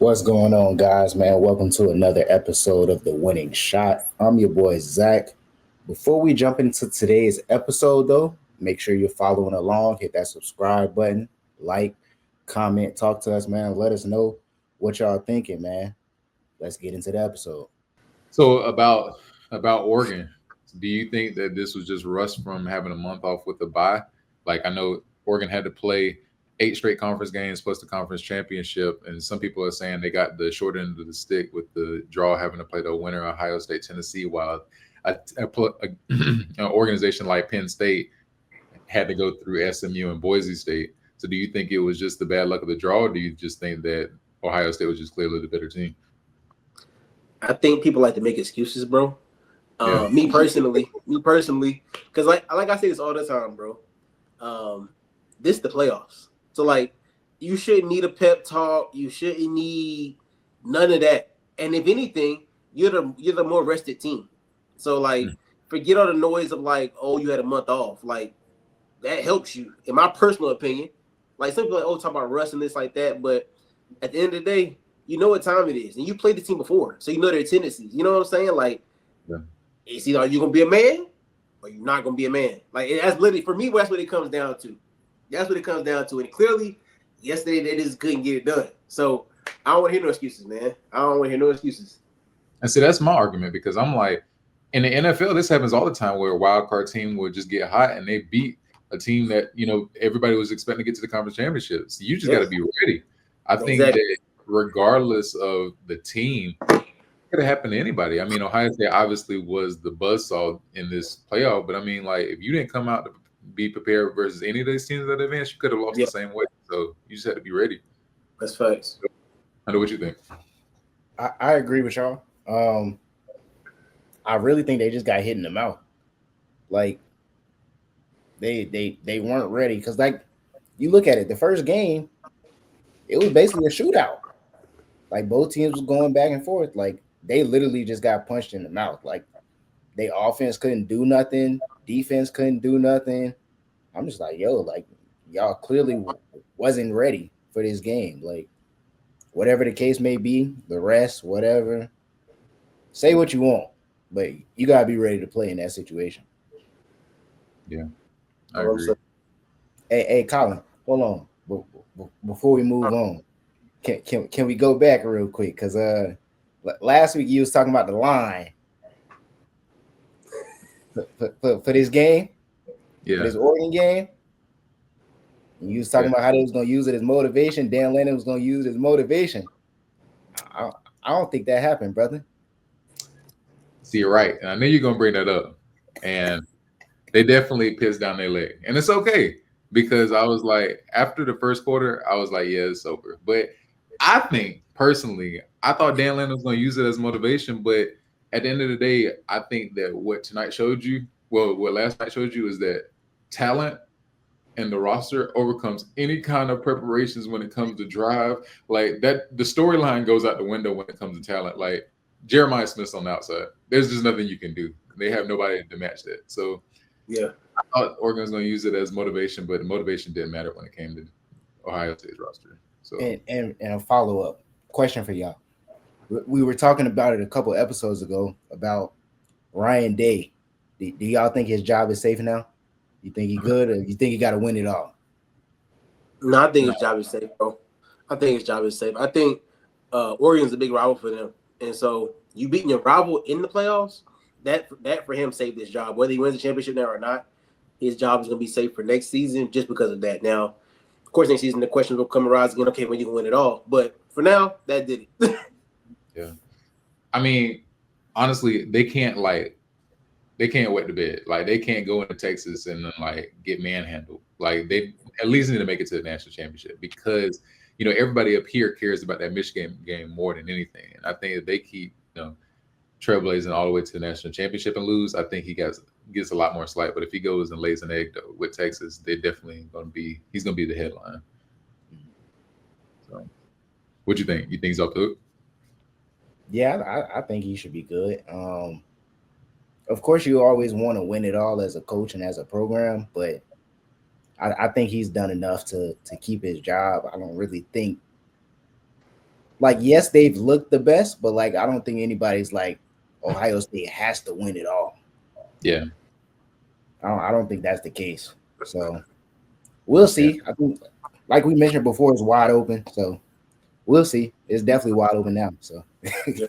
What's going on, guys, man? Welcome to another episode of The Winning Shot. I'm your boy, Zach. Before we jump into today's episode, though, make sure you're following along. Hit that subscribe button, like, comment, talk to us, man. Let us know what y'all thinking, man. Let's get into the episode. So about Oregon, do you think that this was just rust from having a month off with the bye? Like I know Oregon had to play 8 straight conference games plus the conference championship, and some people are saying they got the short end of the stick with the draw having to play the winner Ohio State Tennessee, while an organization like Penn State had to go through SMU and Boise State. So do you think it was just the bad luck of the draw, or do you just think that Ohio State was just clearly the better team? I think people like to make excuses, bro. Yeah. Me personally, because like I say this all the time, bro. This the playoffs, so like you shouldn't need a pep talk. You shouldn't need none of that. And if anything, you're the more rested team. So like forget all the noise of like, oh, you had a month off. Like that helps you, in my personal opinion. Like some people are like, oh, talk about rust and this like that, but at the end of the day, you know what time it is, and you played the team before, so you know their tendencies. You know what I'm saying? Like, Yeah. it's either are you gonna be a man or you're not gonna be a man. Like that's literally for me. That's what it comes down to. That's what it comes down to. And clearly, yesterday they just couldn't get it done. So I don't want to hear no excuses, man. I don't want to hear no excuses. And see, that's my argument because I'm like, in the NFL, this happens all the time where a wild card team will just get hot and they beat a team that everybody was expecting to get to the conference championships. You just got to Yes, be ready. I think exactly. that regardless of the team, it could have happened to anybody. I mean, Ohio State obviously was the buzzsaw in this playoff, but I mean, like, if you didn't come out to be prepared versus any of these teams that advanced, you could have lost Yeah, the same way. So you just had to be ready. that's facts. I know what you think. I agree with y'all. I really think they just got hit in the mouth. Like they weren't ready because like you look at it, the first game it was basically a shootout. Like both teams was going back and forth. Like they literally just got punched in the mouth. Like they offense couldn't do nothing, defense couldn't do nothing. I'm just like, yo, like y'all clearly wasn't ready for this game. Like whatever the case may be, the rest, whatever. Say what you want, but you gotta be ready to play in that situation. Yeah, You I know what I'm agree. saying? Hey, Colin, hold on. Before we move on, can we go back real quick? Cause last week you was talking about the line for this game, for Yeah. this Oregon game. And you was Yeah. talking about how they was gonna use it as motivation. Dan Lanning was gonna use it as motivation. I, I don't think that happened, brother. See, you're right. And I knew you're going to bring that up. And they definitely pissed down their leg. And it's okay because I was like, after the first quarter, I was like, yeah, it's over. But I think personally, I thought Dan Lannon was going to use it as motivation. But at the end of the day, I think that what tonight showed you, well, what last night showed you is that talent and the roster overcomes any kind of preparations when it comes to drive. Like that, the storyline goes out the window when it comes to talent. Like Jeremiah Smith's on the outside. There's just nothing you can do. They have nobody to match that. So Yeah, I thought Oregon was going to use it as motivation, but motivation didn't matter when it came to Ohio State's roster. So And a follow up question for y'all. We were talking about it a couple episodes ago about Ryan Day. Do y'all think his job is safe now? You think he good, or you think he got to win it all? no, I think no, his job is safe, bro. I think his job is safe. I think Oregon's a big rival for them, and so you beating your rival in the playoffs, that for him saved his job. Whether he wins the championship now or not, his job is going to be safe for next season just because of that. Now, of course, next season the questions will come arise again. Okay, when you can win it all, but for now, that did it. yeah. I mean, honestly, they can't wet the bed. Like they can't go into Texas and then like get manhandled. Like they at least need to make it to the national championship because everybody up here cares about that Michigan game more than anything. And I think if they keep trailblazing all the way to the national championship and lose, I think gets a lot more slack. But if he goes and lays an egg though with Texas, they definitely gonna be he's gonna be the headline. So what you think? You think he's off the hook? Yeah, I think he should be good. Of course, you always want to win it all as a coach and as a program, but I think he's done enough to keep his job. I don't really think like yes, they've looked the best, but like I don't think anybody's like Ohio State has to win it all. Yeah. I don't think that's the case. So we'll Yeah. see. I think, like we mentioned before, it's wide open. So we'll see. It's definitely wide open now. So Yeah.